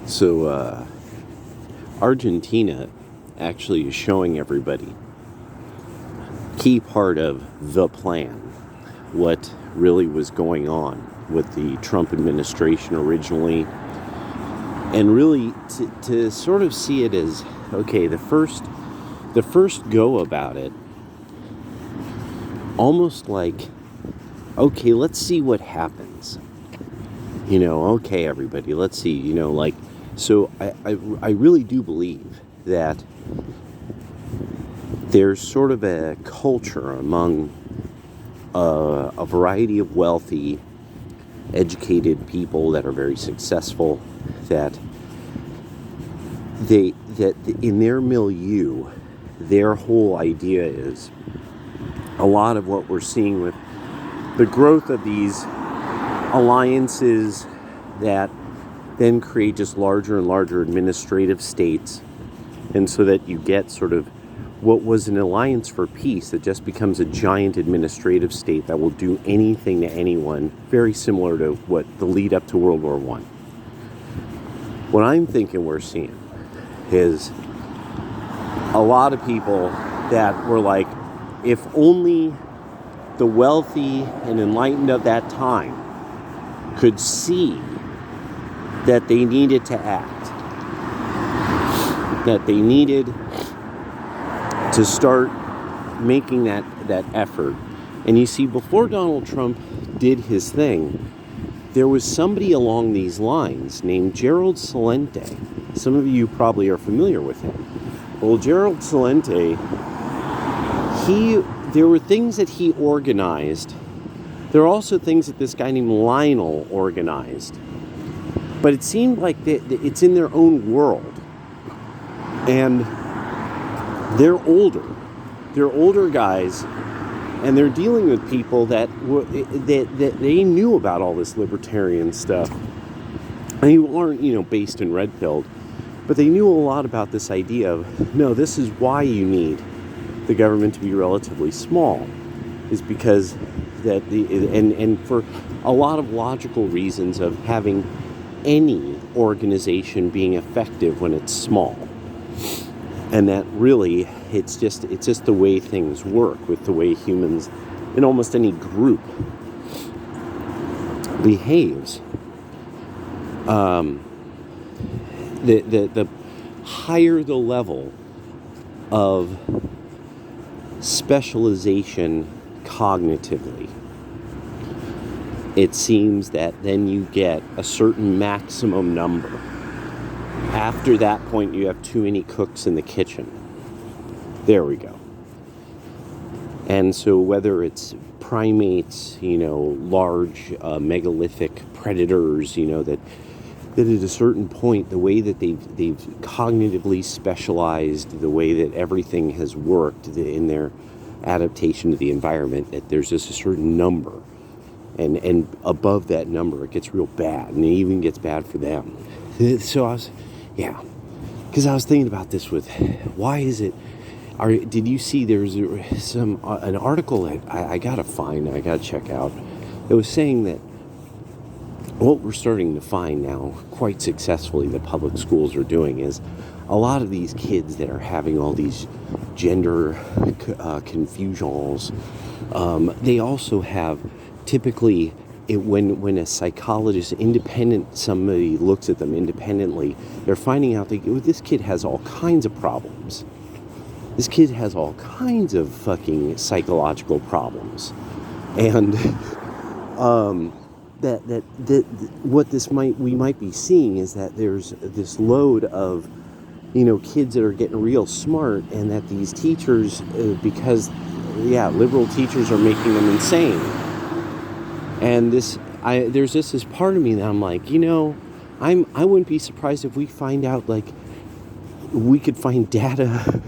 So, Argentina actually is showing everybody key part of the plan, what really was going on with the Trump administration originally, and really to sort of see it as, okay, the first go about it, almost like, okay, let's see what happens. Okay, everybody, let's see, so I really do believe that there's sort of a culture among a variety of wealthy, educated people that are very successful, that in their milieu, their whole idea is a lot of what we're seeing with the growth of these alliances that then create just larger and larger administrative states, and so that you get sort of what was an alliance for peace that just becomes a giant administrative state that will do anything to anyone, very similar to what the lead up to World War I. What I'm thinking we're seeing is a lot of people that were like, if only the wealthy and enlightened of that time could see that they needed to act, that they needed to start making that effort. And you see, before Donald Trump did his thing, there was somebody along these lines named Gerald Celente. Some of you probably are familiar with him. Well, Gerald Celente, there were things that he organized. There are also things that this guy named Lionel organized. But it seemed like it's in their own world. And they're older guys, and they're dealing with people that they knew about all this libertarian stuff. And they weren't, based in red pilled, but they knew a lot about this idea of, no, this is why you need the government to be relatively small, is because that and for a lot of logical reasons of having any organization being effective when it's small. And that really, it's just the way things work with the way humans in almost any group behaves. The higher the level of specialization cognitively, it seems that then you get a certain maximum number. After that point, you have too many cooks in the kitchen. There we go. And so whether it's primates, large megalithic predators, that at a certain point, the way that they've cognitively specialized, the way that everything has worked in their adaptation to the environment, that there's just a certain number. And above that number, it gets real bad, and it even gets bad for them. So because I was thinking about this with, why is it, did you see there's an article that I gotta check out, that was saying that what we're starting to find now quite successfully that public schools are doing is a lot of these kids that are having all these gender confusions, they also have typically, when a psychologist, somebody looks at them independently, they're finding out that this kid has all kinds of problems. This kid has all kinds of fucking psychological problems. And we might be seeing is that there's this load of, kids that are getting real smart, and that these teachers, because liberal teachers are making them insane. And there's just this part of me that I'm like, I wouldn't be surprised if we find out, like, we could find data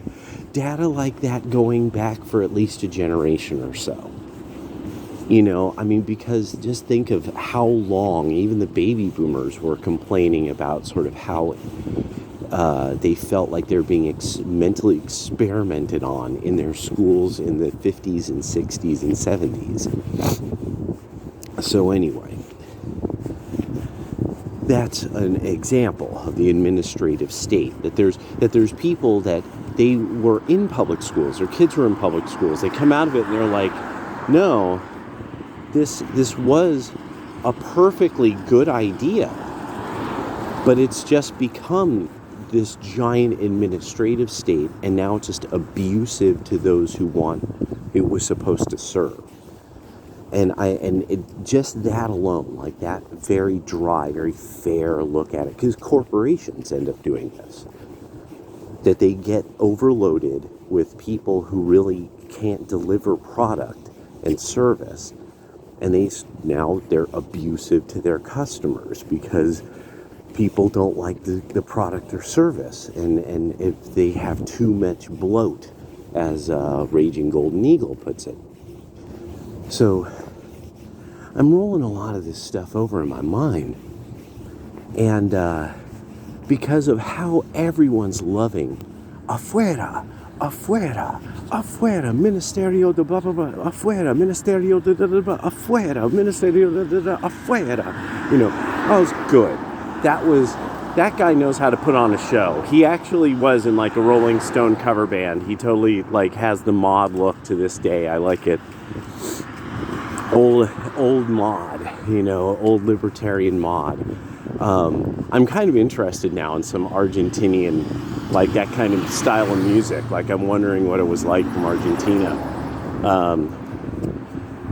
like that going back for at least a generation or so. Because just think of how long even the baby boomers were complaining about sort of how they felt like they're being mentally experimented on in their schools in the 50s and 60s and 70s. So anyway, that's an example of the administrative state. That there's people that they were in public schools, or kids were in public schools. They come out of it and they're like, no, this was a perfectly good idea, but it's just become this giant administrative state, and now it's just abusive to those who want it was supposed to serve. And just that alone, like that very dry, very fair look at it, because corporations end up doing this, that they get overloaded with people who really can't deliver product and service, and they're abusive to their customers because people don't like the product or service, and if they have too much bloat, as Raging Golden Eagle puts it. So I'm rolling a lot of this stuff over in my mind, and because of how everyone's loving afuera, afuera, afuera, ministerio de blah blah blah, afuera, ministerio de blah blah blah, afuera, ministerio de blah blah, afuera. You know, that was good. That guy knows how to put on a show. He actually was in like a Rolling Stone cover band. He totally like has the mod look to this day. I like it. Old mod, you know, old libertarian mod. I'm kind of interested now in some Argentinian, like that kind of style of music. Like I'm wondering what it was like from Argentina.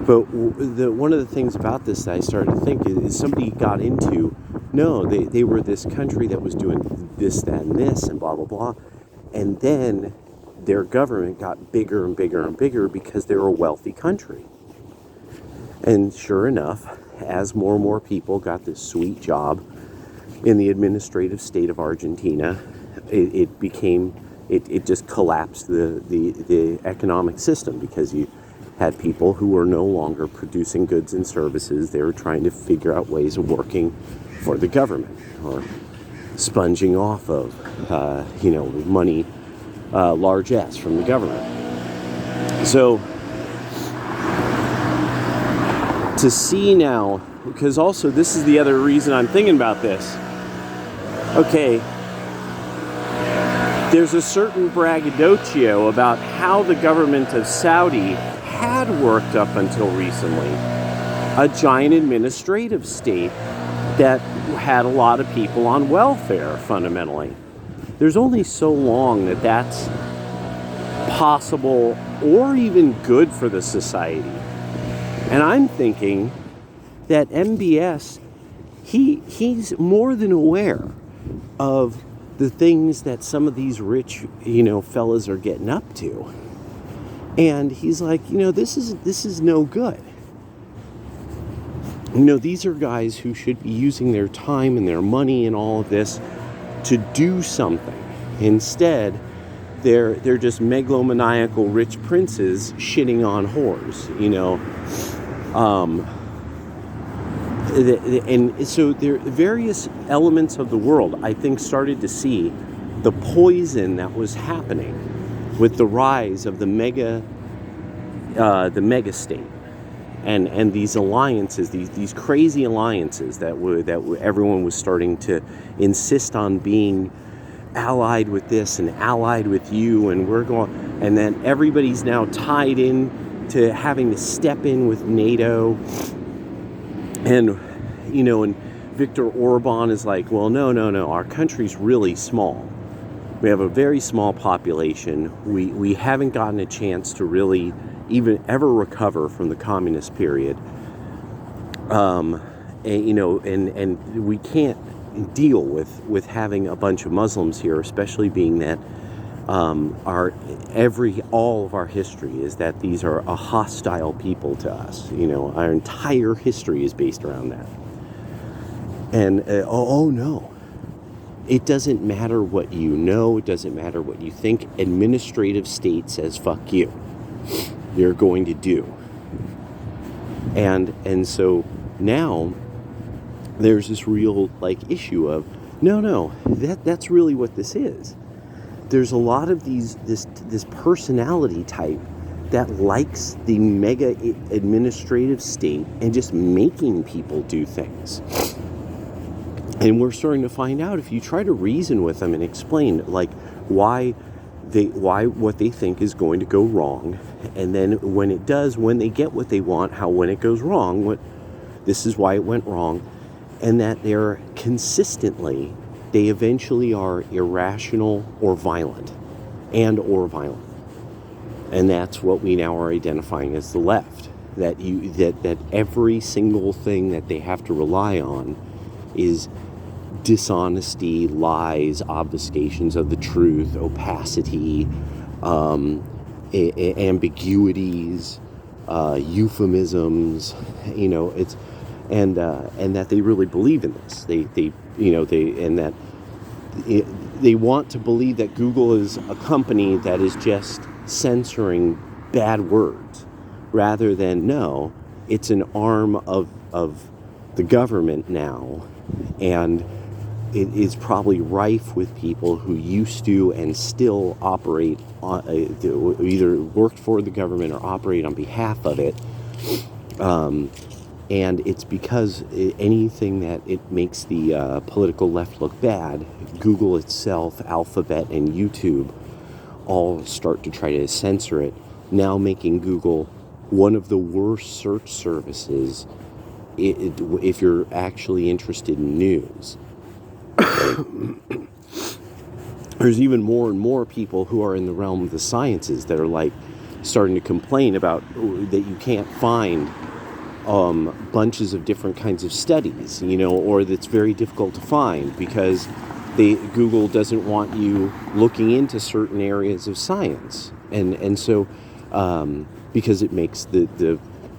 But one of the things about this that I started to think is somebody got into, no, they were this country that was doing this, that, and this, and blah, blah, blah. And then their government got bigger and bigger and bigger because they were a wealthy country. And sure enough, as more and more people got this sweet job in the administrative state of Argentina, it just collapsed the economic system, because you had people who were no longer producing goods and services. They were trying to figure out ways of working for the government, or sponging off of, money, largesse from the government. So to see now, because also this is the other reason I'm thinking about this. Okay, there's a certain braggadocio about how the government of Saudi had worked up until recently a giant administrative state that had a lot of people on welfare, fundamentally. There's only so long that that's possible or even good for the society. And I'm thinking that MBS, he's more than aware of the things that some of these rich, fellas are getting up to. And he's like, this is no good. These are guys who should be using their time and their money and all of this to do something. Instead, they're just megalomaniacal rich princes shitting on whores, and so there various elements of the world, I think, started to see the poison that was happening with the rise of the mega state, and these alliances, these crazy alliances that everyone was starting to insist on being allied with this and allied with you, and and then everybody's now tied in to having to step in with NATO, and and Viktor Orban is like, well, no, our country's really small. We have a very small population. We haven't gotten a chance to really even ever recover from the communist period. And we can't deal with having a bunch of Muslims here, especially being that all of our history is that these are a hostile people to us. Our entire history is based around that. And no, it doesn't matter what you know, it doesn't matter what you think. Administrative state says fuck you. You're going to do. And so now there's this real issue of no, that's really what this is. There's a lot of this personality type that likes the mega administrative state and just making people do things. And we're starting to find out, if you try to reason with them and explain, like, why what they think is going to go wrong, and then when it does, when they get what they want, how when it goes wrong, this is why it went wrong, and that they're consistently, they eventually are irrational or violent, or violent. And that's what we now are identifying as the left. That every single thing that they have to rely on is dishonesty, lies, obfuscations of the truth, opacity, ambiguities, euphemisms. It's and that they really believe in this. They want to believe that Google is a company that is just censoring bad words, rather than, no, it's an arm of the government now, and it is probably rife with people who used to and still operate on, either worked for the government or operate on behalf of it. And it's because anything that it makes the political left look bad, Google itself, Alphabet, and YouTube all start to try to censor it, now making Google one of the worst search services if you're actually interested in news. There's even more and more people who are in the realm of the sciences that are like starting to complain about that you can't find bunches of different kinds of studies, or that's very difficult to find because Google doesn't want you looking into certain areas of science, and so because it makes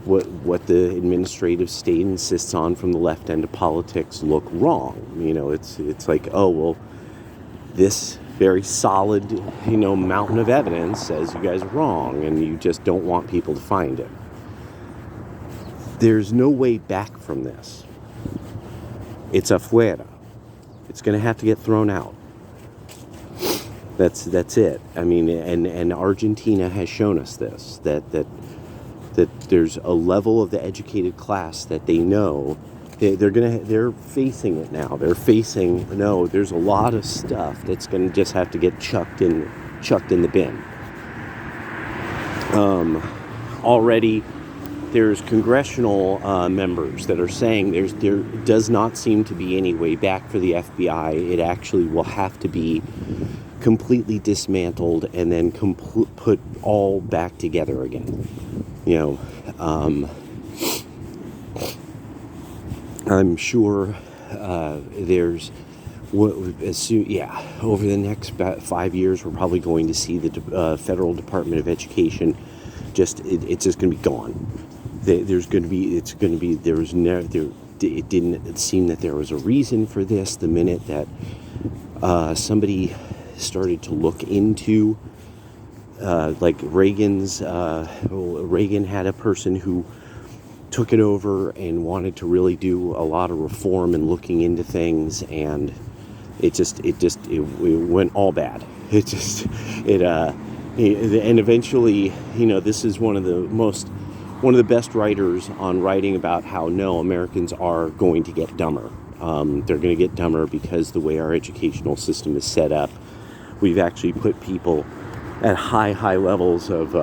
what the administrative state insists on from the left end of politics look wrong. It's like, oh well, this very solid mountain of evidence says you guys are wrong, and you just don't want people to find it. There's no way back from this. It's AFUERA. It's going to have to get thrown out. That's it. I mean, and Argentina has shown us this, that there's a level of the educated class that they know they're facing it now. They're facing, no, there's a lot of stuff that's going to just have to get chucked in the bin. Already there's congressional members that are saying there does not seem to be any way back for the FBI. It actually will have to be completely dismantled and then put all back together again. I'm sure there's over the next 5 years, we're probably going to see the Federal Department of Education it's just going to be gone. It didn't seem that there was a reason for this. The minute that somebody started to look into like Reagan had a person who took it over and wanted to really do a lot of reform and looking into things, and it went all bad. And eventually, this is one of the best writers on writing about how, no, Americans are going to get dumber. They're going to get dumber because the way our educational system is set up, we've actually put people at high levels of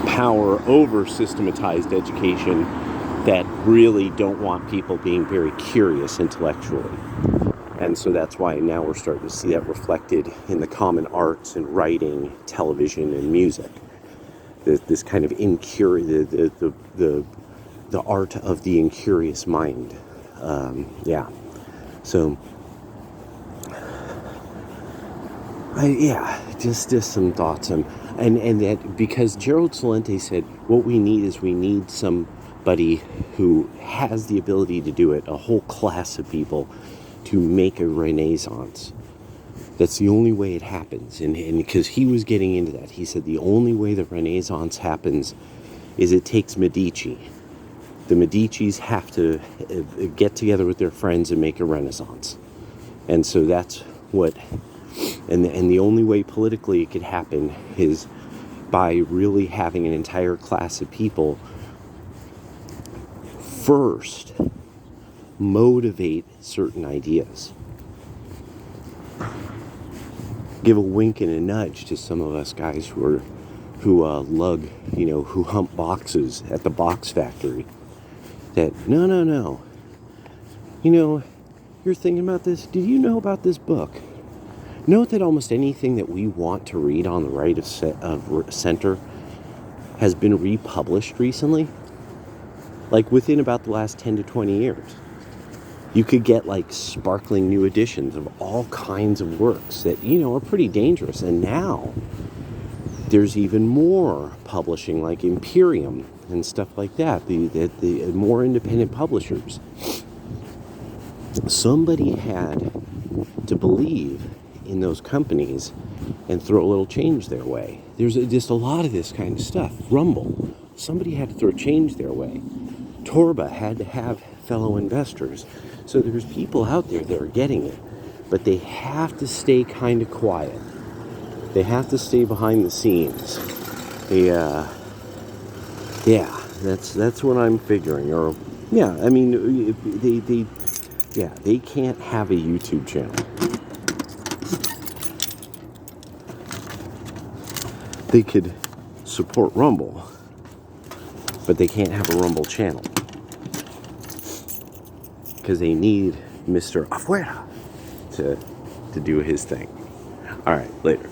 power over systematized education that really don't want people being very curious intellectually. And so that's why now we're starting to see that reflected in the common arts and writing, television, and music. This kind of the art of the incurious mind. So, just some thoughts. And that, because Gerald Celente said, what we need somebody who has the ability to do it, a whole class of people to make a renaissance. That's the only way it happens. And because he was getting into that, he said the only way the Renaissance happens is it takes Medici. The Medicis have to get together with their friends and make a Renaissance. And so that's what, and the only way politically it could happen is by really having an entire class of people first motivate certain ideas. Give a wink and a nudge to some of us guys who lug, who hump boxes at the box factory. That, no. You're thinking about this? Did you know about this book? Note that almost anything that we want to read on the right of center has been republished recently. Like within about the last 10 to 20 years. You could get like sparkling new editions of all kinds of works that, are pretty dangerous. And now there's even more publishing like Imperium and stuff like that. The more independent publishers. Somebody had to believe in those companies and throw a little change their way. There's just a lot of this kind of stuff. Rumble. Somebody had to throw change their way. Torba had to have fellow investors. So there's people out there that are getting it. But they have to stay kind of quiet. They have to stay behind the scenes. That's what I'm figuring. Or, they can't have a YouTube channel. They could support Rumble, but they can't have a Rumble channel because they need Mr. AFUERA to do his thing. All right, later.